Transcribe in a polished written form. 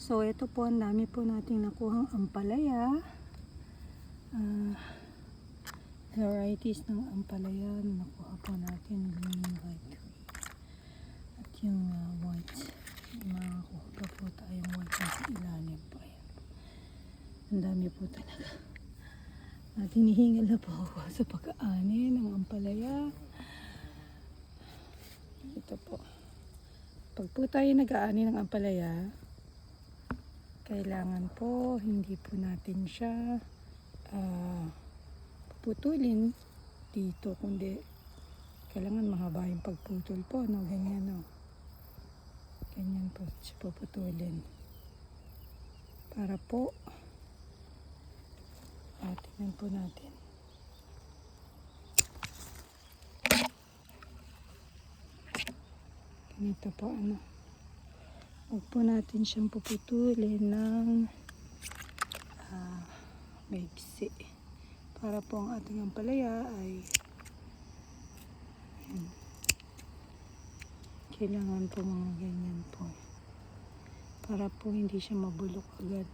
So ito po, ang dami po nating nakuhang ampalaya. Varieties ng ampalaya na nakuha po natin, green, white, at yung white. Makakuha pa po tayong white sa ilalim po. Ayan. Ang dami po talaga. Hinihingal na po ako sa pag-aani ng ampalaya. Ito po. Pag po tayo nag-aani ng ampalaya, kailangan po hindi po natin siya putulin dito, kundi kailangan mahaba yung pagputol po, no? Ganyan, no? Ganyan po siya puputulin para po tingnan po natin. Ganito po, ano, huwag po natin siyang puputulin ng maigsi para po ang ating ampalaya ay kailangan po mga ganyan po para po hindi siya mabulok agad.